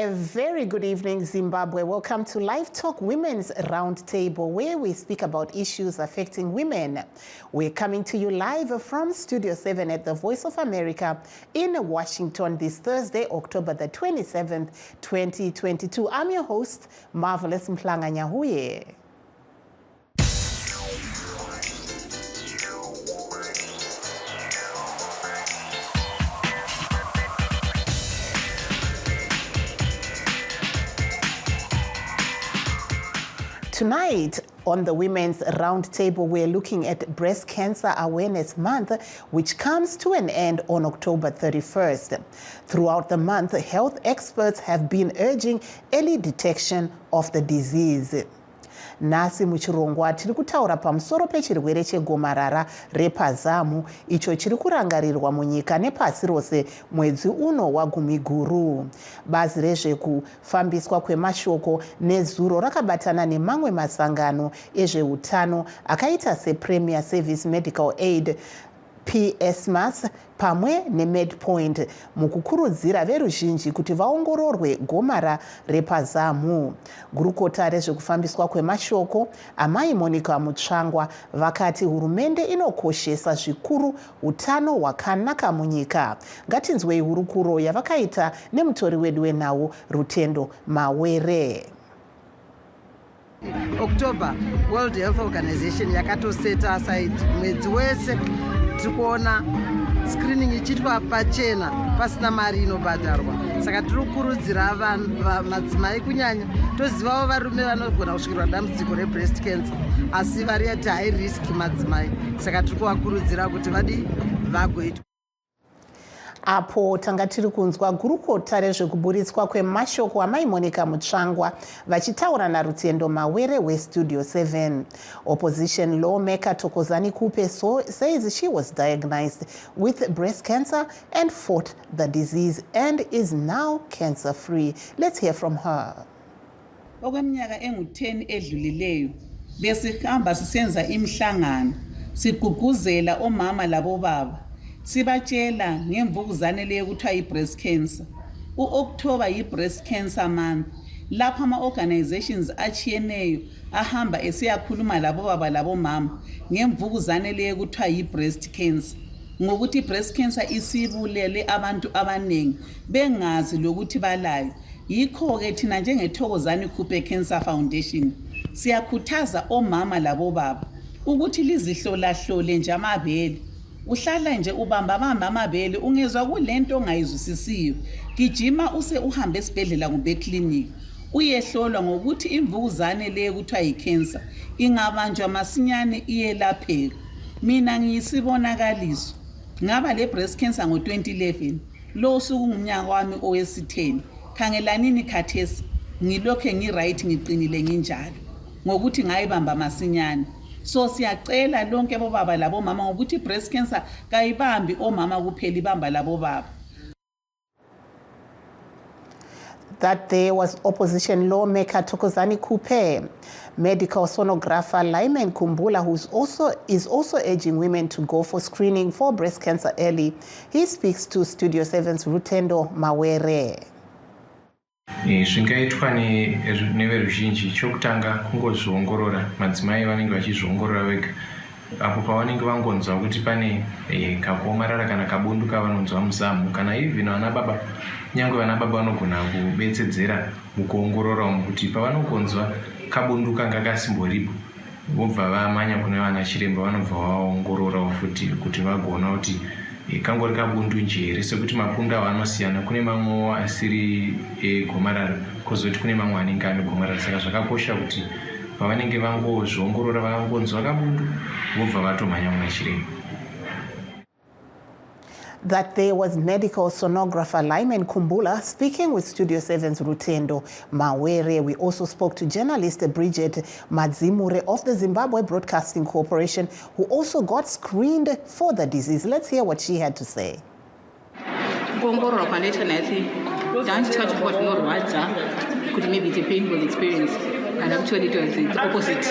A very good evening, Zimbabwe. Welcome to LiveTalk Women's Roundtable, where we speak about issues affecting women. We're coming to you live from Studio 7 at the Voice of America in Washington this Thursday, October the 27th, 2022. I'm your host, Marvelous Mhlanga Nyahuye. Tonight on the Women's Roundtable, we're looking at Breast Cancer Awareness Month, which comes to an end on October 31st. Throughout the month, health experts have been urging early detection of the disease. Nasi muchirongwa tiri kutaura pamusoro pechirwere chegomarara repazamu icho chiri kurangarirwa munyika nepasi rose mwedzi uno wagumiguru. Bazi rezvekufambiswa kwemashoko nezuro rakabatana nemamwe masangano ezveutano akaita sePremier Service Medical Aid PSMAS pamwe neMedPoint mukukurudzira veruzhinji kuti vaongororwe gomara repazamu. Gurukota rezvekufambiswa kwemashoko amai Monica Mutsvangwa vakati hurumende inokoshesa zvikuru utano hwakanaka munyika. Ngatinzwei hurukuro yavakaita nemutori wedu wenhau Rutendo Mawere. October, World Health Organization yakatoseta aside mwedzi wese tikuona screening ichitwa pachena pasina mari inobhadharwa. Saka tiri kukurudzira madzimai kunyanya tozivawo varume vanogona kusvikirwa dambudziko rebreast cancer asi vari at high risk madzimai. Saka tiri kuvakurudzira kuti vagoitwa. Apo tanga tiri kunzwa gurukota rezvekuburitswa kwemashoko amai Monica Mutsvangwa vachitaura naRutendo Mawere weStudio 7. Opposition lawmaker Thokozani Kupe says she was diagnosed with breast cancer and fought the disease and is now cancer-free. Let's hear from her. Okweminyaka engu-10 edlulileyo besihamba sisenza imihlangano sigqugquzela omama labobaba sibatshela ngemvukuzane leyo kuthiwa yi-breast cancer. U-October yi-breast cancer month. Lapha ama-organizations achiyeneyo ahamba esiyakhuluma labobaba labomama ngemvukuzane leyo kuthiwa yi-breast cancer. Ngokuthi i-breast cancer isibulele abantu abaningi bengazi lokuthi balayo. Yikho-ke thina njengeThokozani Kupe Cancer Foundation siyakhuthaza omama labobaba ukuthi lizihlolahlole nje amabele. Uhlala nje ubamba amabele ungezwa kulento ongayizwisisiyo gijima use uhambe esibhedlela kumbe eclinic uyehlolwa ngokuthi imvukuzane leyo kuthiwa yicancer ingabanjwa masinyane iyelapheka. Mina ngiyisibonakaliso ngaba le breast cancer ngo2011 lo sukungumnyaka wami owesi10. Khangelanini khathesi ngilokhe ngiright ngiqinile nginjalo ngokuthi ngayibamba masinyane. So siyacela lonke bobaba labomama ngokuthi breast cancer kayibambi omama kuphela ibamba labobaba. That there was opposition lawmaker Thokozani Kupe. Medical sonographer Lyman Kumbula, who is also urging women to go for screening for breast cancer early. He speaks to Studio 7's Rutendo Mawere. Zvingaitwa neveruzhinji chokutanga kungozviongorora madzimai vanenge vachizviongorora vega apo pavanenge vangonzwa kuti pane kakuomarara kana kabundu kavanonzwa muzamu kana even vana baba nyangwe vana baba vanogona kubetsedzera mukuongorora kuti pavanogonzwa kabundu kanga kasimboripo vobva vamanya kune vana chiremba vanobva vaongorora futi kuti vagona kuti kangori kabundu njere sekuti mapundu avanosiyana kune mamwe asiri gomarara kozoti kune mamwe anenge ane gomarara. Saka zvakakosha kuti pavanenge vangozviongorora vangonzwa kabundu vobva vatomhanya muna chiremba. That there was medical sonographer Lyman Kumbula speaking with Studio 7's Rutendo Mawere. We also spoke to journalist Bridget Madzimure of the Zimbabwe Broadcasting Corporation, who also got screened for the disease. Let's hear what she had to say. Maybe it's a painful experience, and actually it was the opposite.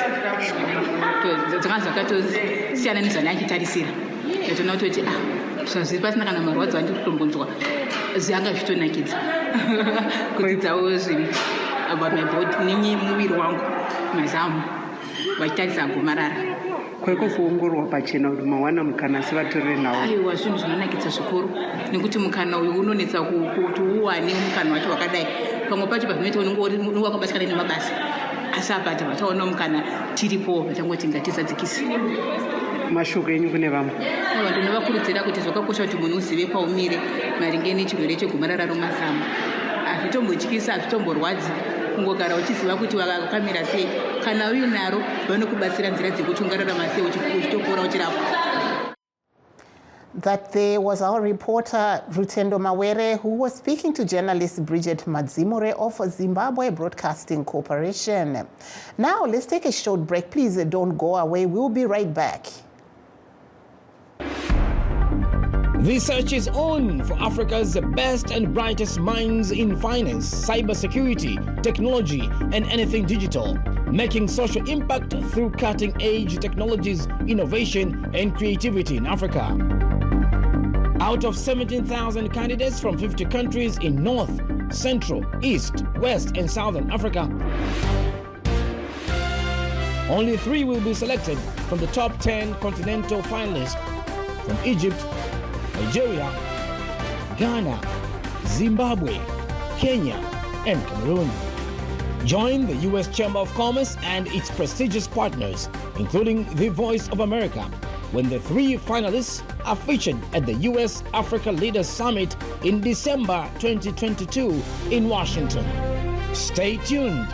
So pasina kana marwadzo andikutombonzwa zvanga zvitonakidza kudzidzawo zvinhu about my body muviri wangu mazamu vachitarisa gomarara kweko kuongororwa pachena kuti mawana mukana sevatorere nawo. Aiwa, zvinhu zvinonakidza zvikuru nekuti mukana uyu unonetsa kuti uwane mukana wacho wakadai. Pamwe pacho pazvinoita unenge wakabatikana nemabasa asi apa vataona mukana tiripo vatangoti ngatizadzikise. Mashoko enyu kune vamwe? Aiwa, ndinovakurudzira kuti zvakakosha kuti munhu uzive paumire maringe nechirwere chegomarara romazamu. Hazvitombotyisa, hazvitomborwadzi, kungogara uchiziva kuti wakamira sei. Kana uinaro vanokubatsira nzira dzekuti ungararama sei uchitopora uchirapwa. That there was our reporter Rutendo Mawere, who was speaking to journalist Bridget Madzimure of Zimbabwe Broadcasting Corporation. Now let's take a short break. Please don't go away. We'll be right back. The search is on for Africa's best and brightest minds in finance, cybersecurity, technology, and anything digital, making social impact through cutting-edge technologies, innovation, and creativity in Africa. Out of 17,000 candidates from 50 countries in North, Central, East, West, and Southern Africa, only 3 will be selected from the top 10 continental finalists from Egypt, Nigeria, Ghana, Zimbabwe, Kenya, and Cameroon. Join the U.S. Chamber of Commerce and its prestigious partners, including the Voice of America, when the 3 finalists are featured at the U.S. Africa Leaders Summit in December 2022 in Washington. Stay tuned.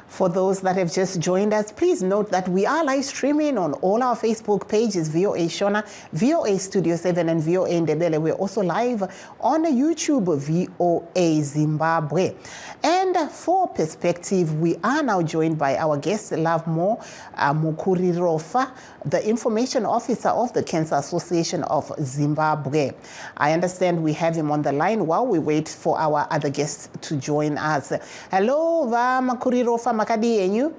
For those that have just joined us, please note that we are live streaming on all our Facebook pages, VOA Shona, VOA Studio 7, and VOA Ndebele. We're also live on YouTube, VOA Zimbabwe. And for perspective, we are now joined by our guest, Lovemore Mukurirofa, the Information Officer of the Cancer Association of Zimbabwe. I understand we have him on the line while we wait for our other guests to join us. Hello, Mukurirofa, makadi yenyu?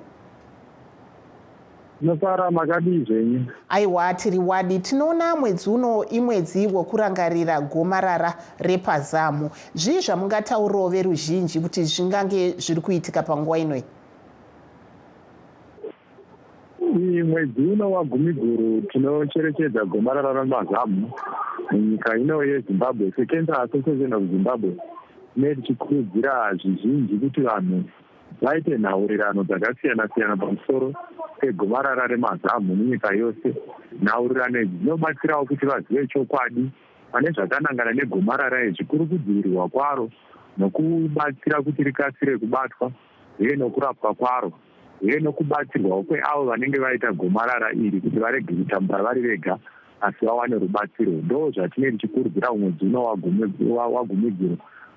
Nosara makadi zvenyu. Aiwa, tiri wadi. Tinoona mwedzi uno imwedzi wokurangarira gomarara repazamu. Zvii zvamungataurawo veruzhinji kuti zvingange zviri kuitika panguva inoi? Mwedzi uno wagumiguru tinocherechedza gomarara remazamu munyika ino yeZimbabwe. Cancer Association of Zimbabwe ine tichikurudzira zvizhinji kuti vanhu vaite nhaurirano dzakasiyana-siyana pamusoro pegomarara remazamu munyika yose. Nhaurirano idzi dzinobatsirawo kuti vazive chokwadi pane zvakanangana negomarara izvi, kuri kudzivirirwa kwaro nokubatsira kuti rikasire kubatwa uye nokurapwa kwaro uye nokubatsirwawo kweavo vanenge vaita gomarara iri kuti varege kutambura vari vega asi vawane rubatsiro. Ndo zvatine tichikurudzira mwedzi uno wagumigiro.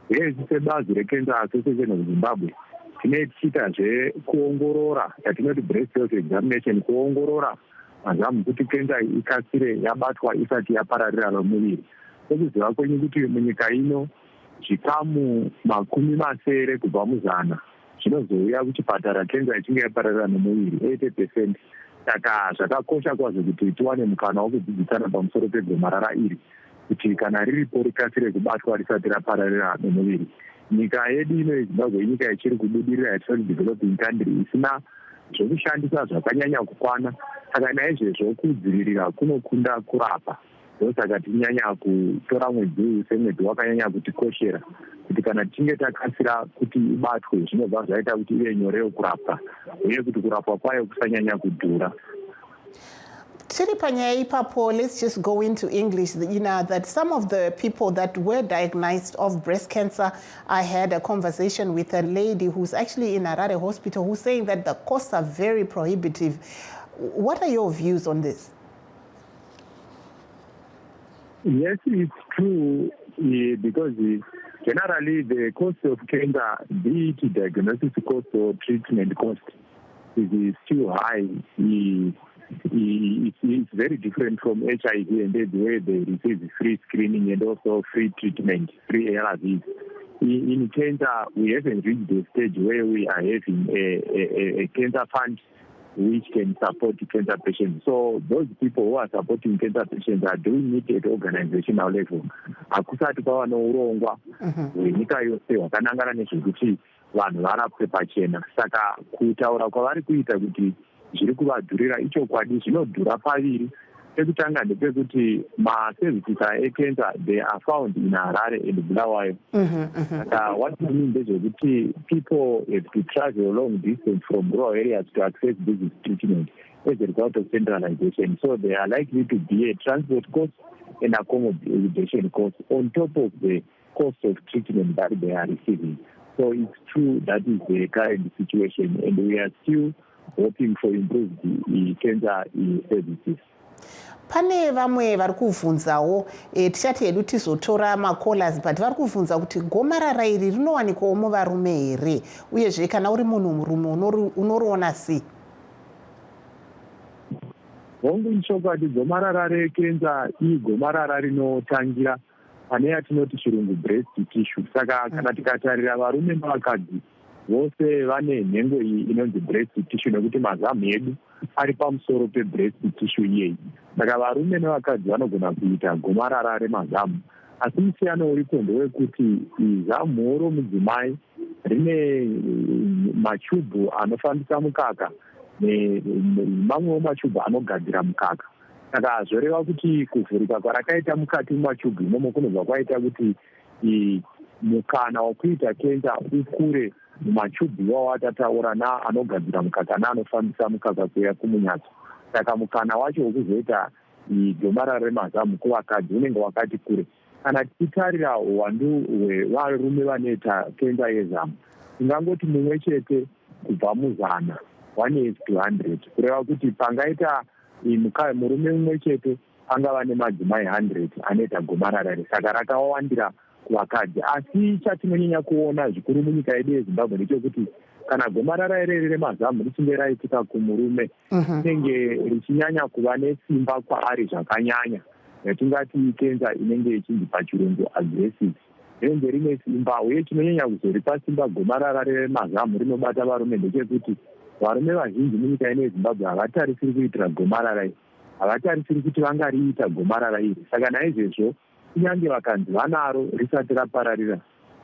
Uye isu sebazi reCancer Association of Zimbabwe tine tichiitazve kuongorora yatinoti breast health examination, kuongorora mazamu kuti kenza ikasire yabatwa isati yapararira nomuviri. Sokuziva kwenyu kuti munyika ino zvikamu 70 kubva muzana zvinozouya kuchipatara kenza ichinge yapararira nomuviri 80%. Saka zvakakosha kwazvo kuti tiwane mukana wokudzidzisana pamusoro pegomarara iri kuti kana riripo rikasire kubatwa risati rapararira nomuviri. Nyika yedu ino yeZimbabwe inyika ichiri kubudirira yatinoti developing country isina zvokushandisa zvakanyanya kukwana. Saka naizvozvo kudzivirira kunokunda kurapa. Ndosaka tinyanya kutora mwedzi uyu semwedzi wakanyanya kutikoshera kuti kana tichinge takasira kuti ibatwe zvinobva zvaita kuti ive nyorewo kurapwa uye kuti kurapwa kwayo kusanyanya kudhura. Let's just go into English. You know that some of the people that were diagnosed of breast cancer, I had a conversation with a lady who's actually in Harare Hospital who's saying that the costs are very prohibitive. What are your views on this? Yes, it's true, because generally the cost of cancer, be it diagnosis cost or treatment cost, is still high. It's very different from HIV and AIDS, where they receive free screening and also free treatment, free ARVs. In cancer, we haven't reached the stage where we are having a cancer fund which can support cancer patients. So those people who are supporting cancer patients are doing it at organizational level. Hakusati kwava nourongwa hwenyika yose hwakanangana nezvekuti vanhu varapwe pachena. Saka kutaura kwavari kuita kuti zviri kuvadhurira ichokwadi, zvinodhura paviri. Pekutanga ndepekuti maservices ecancer they are found in Harare and Bulawayo. What we mean is that people have to travel a long distance from rural areas to access this treatment as a result of centralization. So they are likely to be a transport cost and accommodation cost on top of the cost of treatment that they are receiving. So it's true that is the current situation, and we are still hoping for improved cancer services. Pane vamwe vari kuvhunzawo tichati hedu tizotora makolas but vari kuvhunza kuti gomarara iri rinowanikwawo muvarume here, uyezve kana uri munhu murume unoriona sei? Hongu ichokwadi, gomarara rekenza igomarara rinotangira pane yatinoti chirungu breast tissue. Saka kana tikatarira varume navakadzi vose vane nhengo iyi inonzi breast tissue, nekuti mazamu edu ari pamusoro pebreast tissue iyeyi. Saka varume nevakadzi vanogona kuita gomarara remazamu, asi musiyano uripo ndewekuti zamu romudzimai rine machubhu anofambisa mukaka nemamwewo machubhu anogadzira mukaka. Saka zvoreva kuti kuvhurika kwarakaita mukati mumachubhu imomo kunobva kwaita kuti mukana wekuita kenza ukure mumachubhu iwawo atataura naanogadzira mukaka naanofambisa mukaka kuya kumunyatso. Saka mukana wacho wekuzoita gomarara remazamu kuvakadzi unenge wakati kure. Kana tichitarira uwandu hwevarume vanoita kenza yezamu, tingangoti mumwe chete kubva muzana 1 to 100, kureva kuti pangaita murume mumwe chete angava nemadzimai 100 anoita gomarara iri. Saka rakawandira kuvakadzi. Asi chatinonyanya kuona zvikuru munyika yedu yeZimbabwe ndechekuti kana gomarara ireri remazamu richinge raitika kumurume rinenge richinyanya kuva nesimba kwaari zvakanyanya, yatingati kenza inenge ichinzi pachirungu aggressive. Rinenge rine simba, uye chinonyanya kuzoripa simba gomarara remazamu rinobata varume ndechekuti varume vazhinji munyika ino yeZimbabwe havatarisiri kuitira gomarara iri, havatarisiri kuti vangariita gomarara iri. Saka naizvozvo kunyange vakanzi vanaro risati rapararira,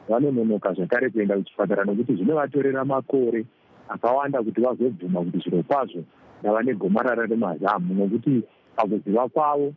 vanononoka zvakare kuenda kuchipatara, nokuti zvinovatorera makore akawanda kuti vazobvuma kuti zviro kwazvo ndava negomarara remazamu, nokuti pakuziva kwavo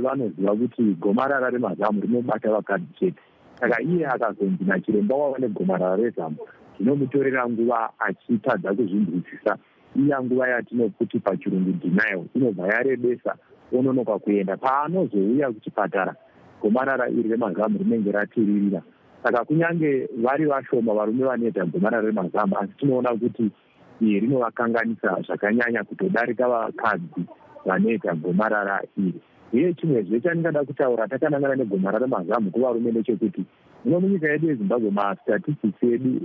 vanoziva kuti gomarara remazamu rinobata vakadzi chete. Saka iye akazonzi nachiremba wava negomarara rezamu, zvinomutorera nguva achitadza kuzvinzwisisa. Iya nguva yatinokuti pachirungu denial inobva yarebesa, ononoka kuenda. Paanozouya kuchipatara gomarara iri remazamu rinenge ratiririra. Saka kunyange vari vashoma varume vanoita gomarara remazamu, asi tinoona kuti rinovakanganisa zvakanyanya kutodarika vakadzi vanoita gomarara iri. Uye chimwezve chandingada kutaura takanangana negomarara remazamu kuvarume ndechekuti muno munyika yedu yeZimbabwe mastatistics edu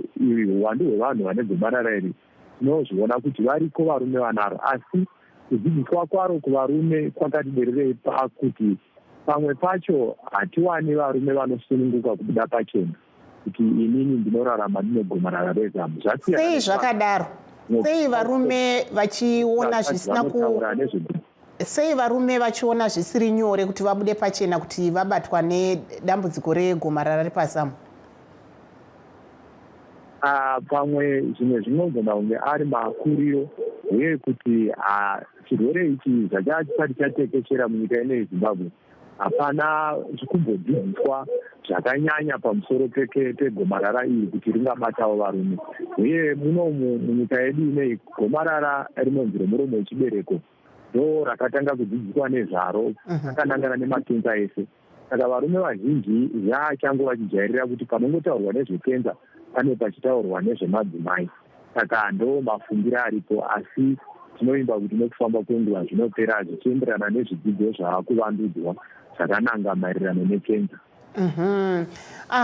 uwandu hwevanhu vane gomarara iri tinozviona kuti variko varume vanaro, asi kudzidziswa kwaro kuvarume kwakati bererei pakuti pamwe pacho hatiwani varume vanosununguka kubuda pachena kuti inini ndinorarama ndine gomarara rezamu. Sei zvakadaro? Sei varume vachiona zvisina sei varume vachiona zvisiri nyore kuti vabude pachena kuti vabatwa nedambudziko regomarara repazamu? Pamwe zvimwe zvinogona kunge ari makuriro, uye kuti chirwere ichi zvachisati chatekeshera munyika ino yeZimbabwe hapana kumbodzidziswa zvakanyanya pamusoro pegomarara iri kuti ringabatawo varume. Uye munomu munyika yedu inei gomarara rinonzi remuromo wechibereko ndo rakatanga kudzidziswa nezvaro akanangana nemakenza ese. Saka varume vazhinji vachangova chijairira kuti panongotaurwa nezvekenza pane pachitaurwa nezvemadzimai. Saka ndo mafungiro aripo, asi tinoimba kuti nekufamba kwenguva zvinopera zvichienderana nezvidzidzo zvavakuvandudzwa zvakananga maererano nekenza.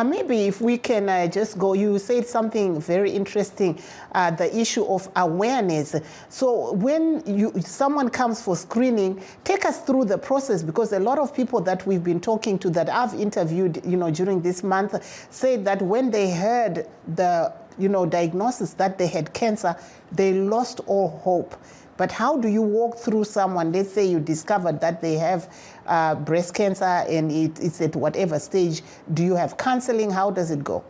Maybe if we can just go, you said something very interesting, the issue of awareness. So when someone comes for screening, take us through the process, because a lot of people that we've been talking to that I've interviewed, during this month, said that when they heard the, diagnosis that they had cancer, they lost all hope. But how do you walk through someone, let's say you discovered that they have breast cancer and it's at whatever stage, do you have counseling? How does it go?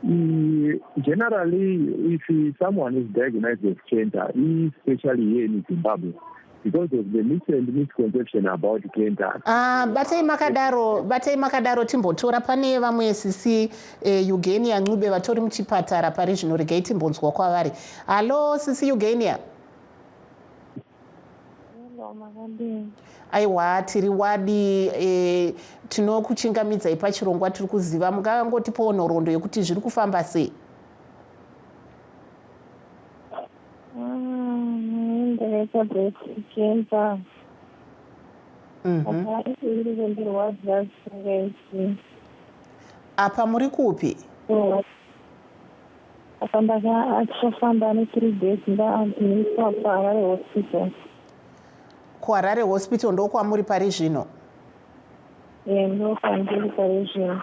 Generally, if someone is diagnosed with cancer, especially here in Zimbabwe, because of the misconception about cancer. Batai makadaro timbotora pane vamwe sisi Eugenia Ncube vatori muchipatara pari zvino regai timbonzwa kwavari. Hello sisi Eugenia. Aiwa tiri wadi tinokuchingamidzai pachirongwa tiri kuziva mungangotipawo nhoroondo yekuti zviri kufamba sei? Apa muri kupi? Achofamba ne3 days ndaandiswa kuHarare hospital. kuHarare hospital ndo kwamuri pari zvino? Ndo kwandiri pari zvino.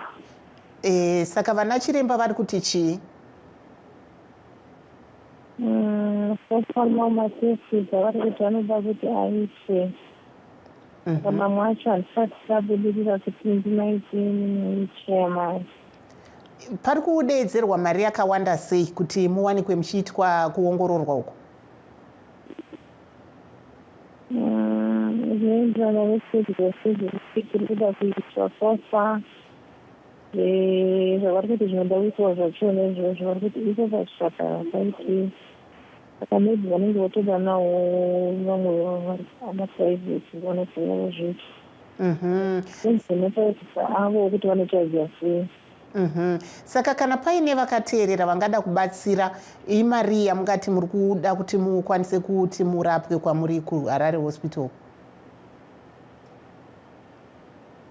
Saka vana chiremba vari kuti chii? Fofama matesi vari kuti vanoda kuti aise. Mamwe acho handisati tabudirira kuti ndinaitini chairman. Pari kudeedzerwa mari yakawanda sei kuti muwanikwe muchiitwa kuongororwa uko? Zvinoenderana nestage tiri kuda kuitwa sofa. Zvavari kuti zvinoda kuitwa zvacho nezvozvo vari kuti iko pachipatara paiti. Saka maybe vanenge votoda nawo vamwe amaprivate vanofana kuzviita. Sezvinotaurisa avo kuti vanochaziva sei. Saka kana paine vakateerera vangada kubatsira imari yamungati muri kuda kuti mukwanise kuti murapwe kwamuri kuHarare hospital?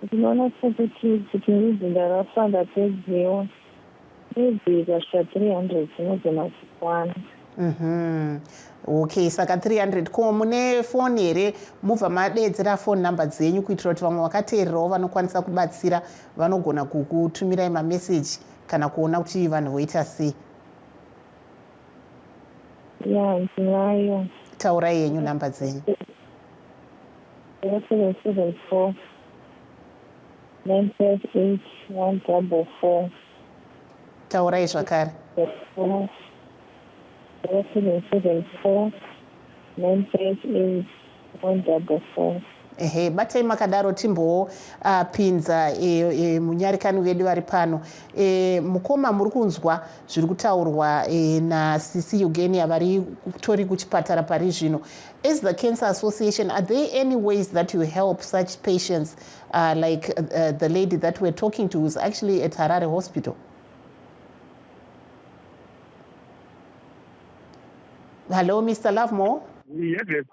Ndinoona kuti ngizinda rafanda pedzewo maybe ikasvika 300 dzinogona kukwana. Okay, saka 300 ko mune phone here mubva madeedzera phone number dzenyu kuitira kuti vamwe vakateererawo vanokwanisa kubatsira vanogona kukutumirai mameseji kana kuona kuti vanhu voita sei? Ndinayo. Taurai yenyu namba dzenyu. 0774 958 144. Taurai zvakare. 0774 958 144. Batai makadaro timbo pinza munyarikani vedu vari pano. Mukoma muri kunzwa zviri kutaurwa naSisi Eugenia vari kutori kuchipatara pari zvino. As the Cancer Association, are there any ways that you help such patients like the lady that we're talking to who's actually at Harare Hospital? Hello, Mr. Lovemore? Yes.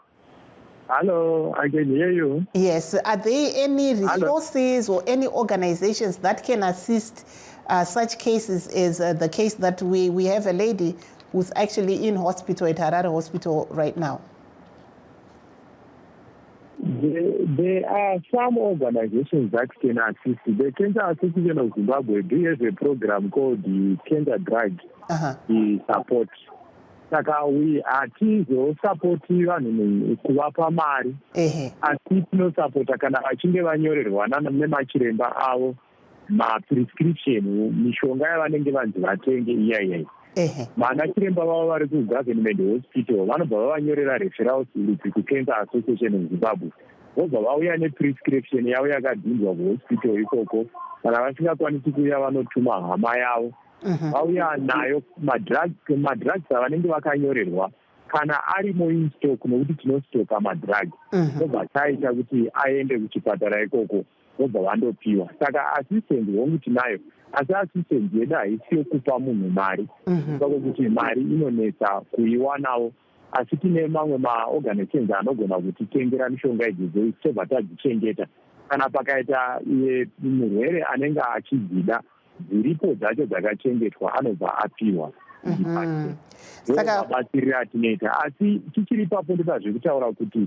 Hello, I can hear you. Yes. Are there any resources or any organizations that can assist such cases as the case that we have a lady who's actually in hospital at Harare Hospital right now? There are some organizations that can assist. The Cancer Association of Zimbabwe has a program called the Cancer Drug Support. Saka hatizosapoti vanhu kuvapa mari asi tinosapota kana vachinge vanyorerwa nemachiremba avo maprescription mishonga yavanenge vanzi vatenge iyaiyi. Mana chiremba vavo vari kugovernment hospital vanobva vavanyorera referral slip kuCancer Association of Zimbabwe, vobva vauya neprescription yavo yakadhinzwa kuhospital ikoko. Kana vasingakwanisi kuuya vanotuma hama yavo vauya nayo madrugs avanenge vakanyorerwa kana arimo instock, nokuti tinostoka madrugs vobva taita kuti aende kuchipatara ikoko vobva vandopiwa. Saka assistance hongu tinayo, asi assistance yedu haisi yokupa munhu mari saka kuti mari inonetsa kuiwanawo, asi tine mamwe maorganizations anogona kutitengera mishonga idzodzo tobva tadzichengeta. Kana pakaita murwere anenge achidzida, dziripo dzacho dzakachengetwa anobva apiwa. Saka batsirira atinoita, asi tichiri papo ndoda zvekutaura kuti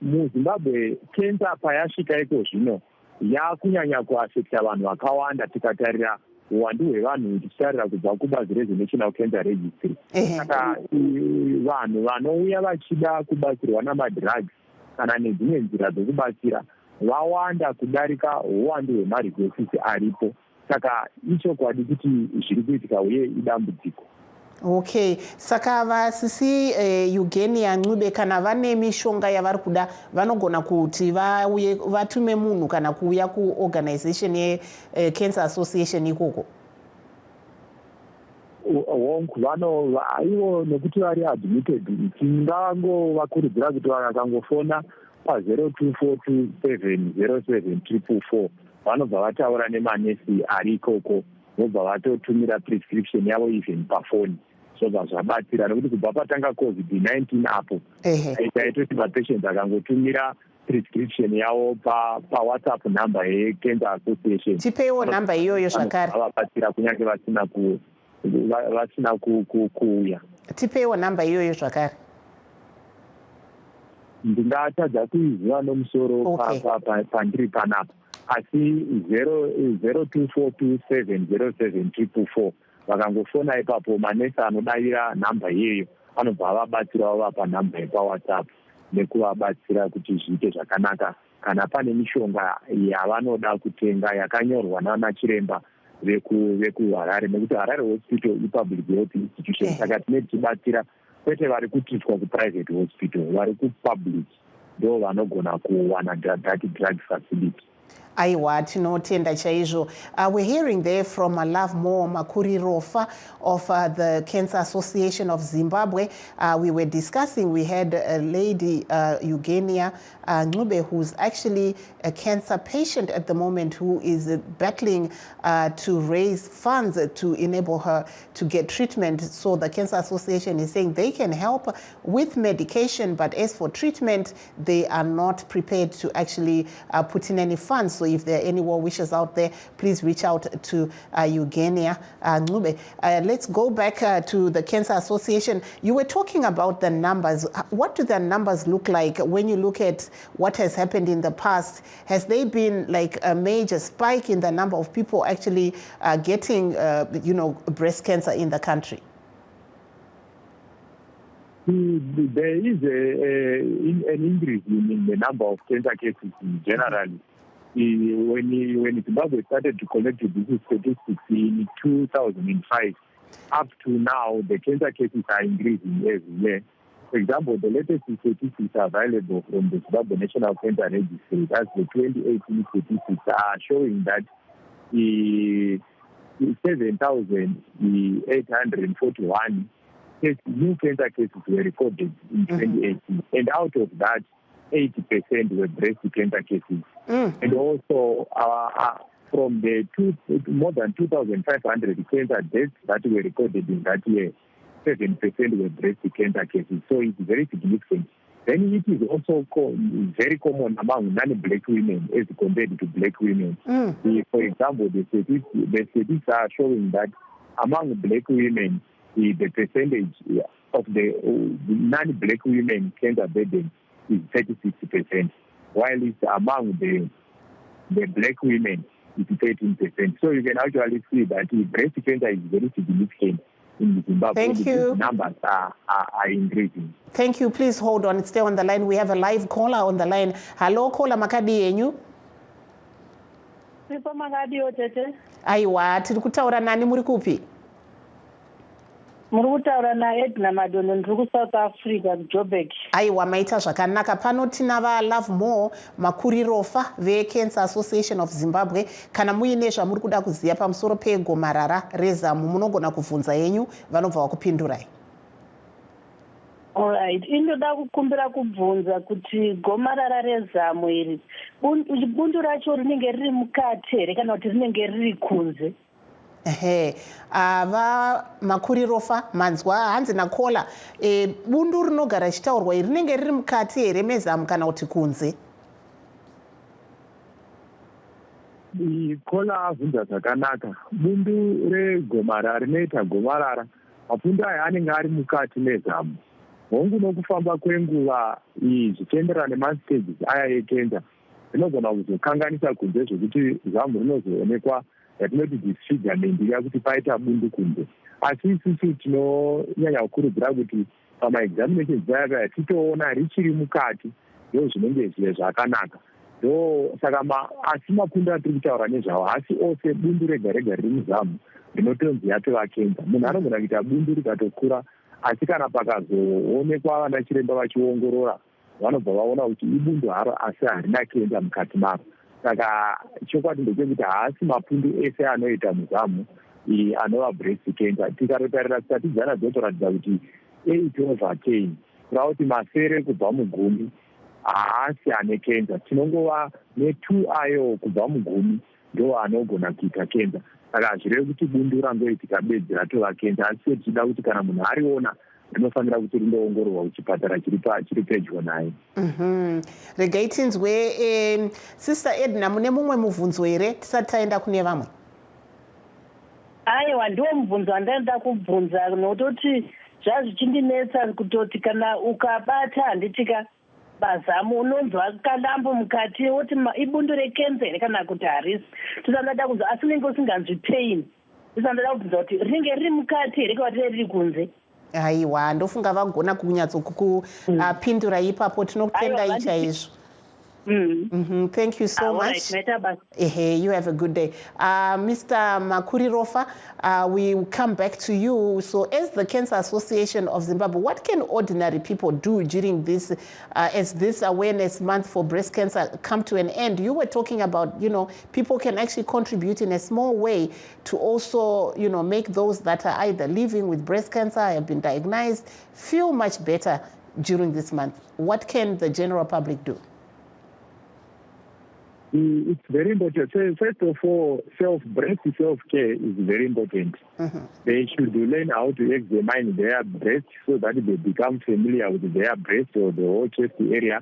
muZimbabwe cancer payasvika iko zvino yakunyanya kuafekta vanhu vakawanda tikatarira uwandu hwevanhu tichitarira kubva kubazi rezvenational cancer registry. Saka vanhu vanouya vachida kubatsirwa namadrugs kana nedzimwe nzira dzokubatsira vawanda kudarika uwandu hwemaresources aripo. Saka ichokwadi kuti zviri kuitika uye idambudziko. Okay, saka vasisi Eugenia Ncube kana vane mishonga yavari kuda vanogona kuti vauye vatume munhu kana kuuya kuorganization yeCancer Association ikoko? Ivo nekuti vari admitted tingangovakurudzira kuti vakangofona pa0242707444 vanobva vataura nemanesi ari ikoko vobva vatotumira prescription yavo even pafoni. Zvobva zvabatsira nekuti kubva patanga COVID-19 apo taitoti mapatients akangotumira prescription yavo pawhatsapp number yeCancer Association. Tipeiwo namba iyoyo zvakare. Vabatsira kunyange vasina kuuya. Tipeiwo namba iyoyo zvakare. Ndingatadza kuiziva nomusoro pandiri panapa. Asi 0242707444 vakangofona ipapo manesi anodavira namba iyeyo anobva vabatsira vavapa namba yepawhatsapp nekuvabatsira kuti zviite zvakanaka. Kana pane mishonga yavanoda kutenga yakanyorwa nanachiremba vekuHarare, nekuti Harare hospital ipublic health institution. Saka tine tichibatsira kwete vari kutiitwa kuprivate hospital, vari kupublic ndo vanogona kuwana that drug facility. Aiwa, tinotenda chaizvo. We're hearing there from Love More Makuri Rofa of the Cancer Association of Zimbabwe. We were discussing, we had a lady, Eugenia Ncube, who's actually a cancer patient at the moment, who is battling to raise funds to enable her to get treatment. So the Cancer Association is saying they can help with medication, but as for treatment, they are not prepared to actually put in any funds. So if there are any more wishes out there, please reach out to Eugenia Ncube. Let's go back to the Cancer Association. You were talking about the numbers. What do the numbers look like when you look at what has happened in the past? Has there been like a major spike in the number of people actually getting, breast cancer in the country? There is an increase in the number of cancer cases generally. When Zimbabwe started to collect these statistics in 2005, up to now, the cancer cases are increasing every year. For example, the latest statistics available from the Zimbabwe National Cancer Registry, that's the 2018 statistics, are showing that 7,841 new cancer cases were recorded in 2018. And out of that, 80% were breast cancer cases. And also, from the more than 2,500 cancer deaths that were recorded in that year, 7% were breast cancer cases. So it's very significant. Then it is also very common among non-black women as compared to black women. For example, the statistics are showing that among black women, the percentage of the non-black women cancer burden is 36%, while it's among the black women, it's 13%. So you can actually see that breast cancer is very significant in Zimbabwe. Thank you. Numbers are increasing. Thank you. Please hold on. Stay on the line. We have a live caller on the line. Hello, caller Makadi yenyu. Aiwa, tiri kutaura nani muri kupi? Muri kutaura naEdna Madono, ndiri kuSouth Africa, Joburg. Aiwa, maita zvakanaka. Pano tina Love More Makuri Rofa veCancer Association of Zimbabwe. Kana muine zvamuri kuda kuziva pamusoro pegomarara rezamu, munogona kubvunza yenyu, vanobva vakupindurai. Alright, indoda kukumbira kubvunza kuti gomarara rezamu iri bundu racho rinenge riri mukati here kana kuti rinenge riri kunze? Ava Makuri Rofa manzwa hanzi nakola bundu rinogara richitaurwa iri rinenge riri mukati here mezamu kana kuti kunze? Kola abvunza zvakanaka. Bundu regomarara rinoita gomarara, mapundu aya anenge ari mukati mezamu. Hongu nokufamba kwenguva zvichienderana nemastages aya ekenza, rinogona kuzokanganisa kunze zvokuti zamu rinozoonekwa yatinoti disfigurement iya kuti paita bundu kunze. Asi isusu tinonyanya kukurudzira kuti pamaexaminations aya titoona richiri mukati ndo zvinenge zvakanaka. Ndo saka asi mapundu atiri kutaura nezvawo asi ose bundu rega rega riri muzamu rinotonzi yatova kenza. Munhu anogona kuita bundu rikatokura, asi kana pakazoonekwa vana chiremba vachiongorora vanobva vaona kuti ibundu haro asi harina kenza mukati maro. Saka chokwadi ndechekuti haasi mapundu ese anoita muzamu anova breast cancer. Tikatotarira statistics dzotoratidza kuti 8/10 kureva kuti masere kubva mugumi haasi ane kenza. Tinongova ne2 ayo kubva mugumi ndo anogona kuita kenza. Saka zvireve kuti bundu rangoitika bedzi ratova kenza, asi tichida kuti kana munhu ariona rinofanira kuti rindoongororwa kuchipatara chiri pedyo naye. Regai tinzwe Sister Edna, mune mumwe mubvunzo here tisati taenda kune vamwe? Aiwa, ndiwo mubvunzo wandaenda kubvunza, nototi zvazvichindinetsa kutoti kana ukabata handitika bazamu unonzwa kalambo mukati woti ibundu rekenza here kana kuti harisi. Tisandada kunzwa asi unenge usinganzwi pain. Tisandada kubvunza kuti rinenge riri mukati here kana kuti riri kunze. Aiwa, ndofunga vagona kunyatso ipapo. Tinokutendai chaizvo. Thank you so much. You have a good day. Mr. Makurirofa, we will come back to you. So as the Cancer Association of Zimbabwe, what can ordinary people do during this, as this awareness month for breast cancer come to an end? You were talking about, people can actually contribute in a small way to also, make those that are either living with breast cancer, have been diagnosed, feel much better during this month. What can the general public do? It's very important. So first of all, breast self-care is very important. They should learn how to examine their breast so that they become familiar with their breast or the whole chest area,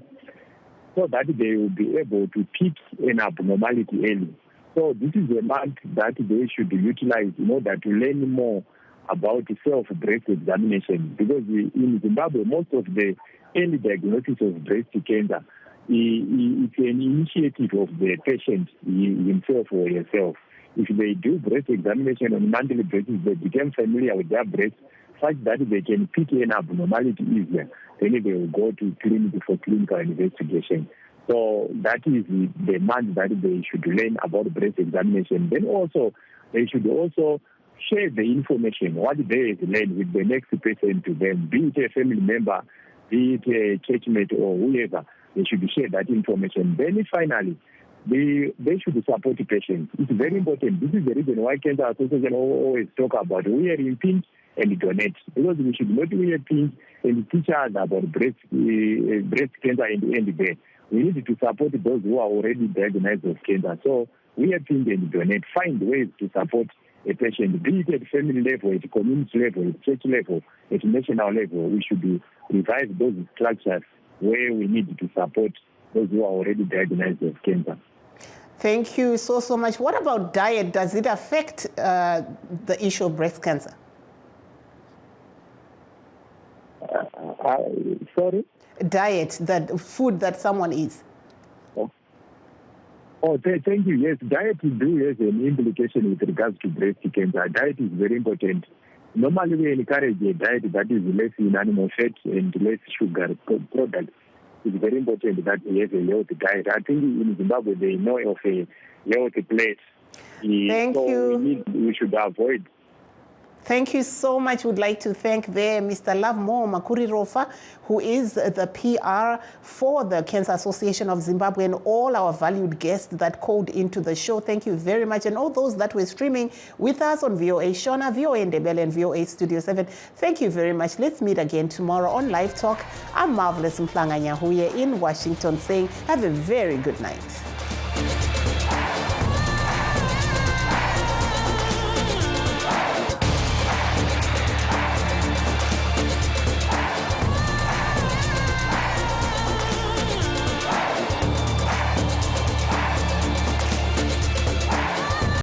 so that they will be able to pick an abnormality early. So this is a month that they should utilize in order to learn more about self-breast examination, because in Zimbabwe, most of the early diagnosis of breast cancer it's an initiative of the patient himself or herself. If they do breast examination on a monthly basis, they become familiar with their breast such that they can pick an abnormality easier. Then they will go to clinic for clinical investigation. So that is the month that they should learn about breast examination. Then also, they should also share the information, what they have learned with the next person to them, be it a family member, be it a churchmate or whoever. They should share that information. Then finally, they should support the patients. It's very important. This is the reason why Cancer Association always talk about wearing pins and donate. Because we should not wear pins and teach us about breast cancer and end there. We need to support those who are already diagnosed with cancer. So wear pins and donate. Find ways to support a patient, be it at family level, at community level, at church level, at national level. We should revive those structures where we need to support those who are already diagnosed with cancer. Thank you so much. What about diet? Does it affect the issue of breast cancer? Sorry? Diet, that food that someone eats. Thank you. Yes, diet has an implication with regards to breast cancer. Diet is very important. Normally, we encourage a diet that is less in animal fat and less sugar products. It's very important that we have a healthy diet. I think in Zimbabwe, they know of a healthy plate. Thank you. We should avoid. Thank you so much. We'd like to thank Mr. Lovemore Makurirofa, who is the PR for the Cancer Association of Zimbabwe, and all our valued guests that called into the show. Thank you very much. And all those that were streaming with us on VOA Shona, VOA Ndebele, and VOA Studio 7. Thank you very much. Let's meet again tomorrow on Live Talk. I'm Marvelous Mplanga Nyahuye in Washington saying have a very good night.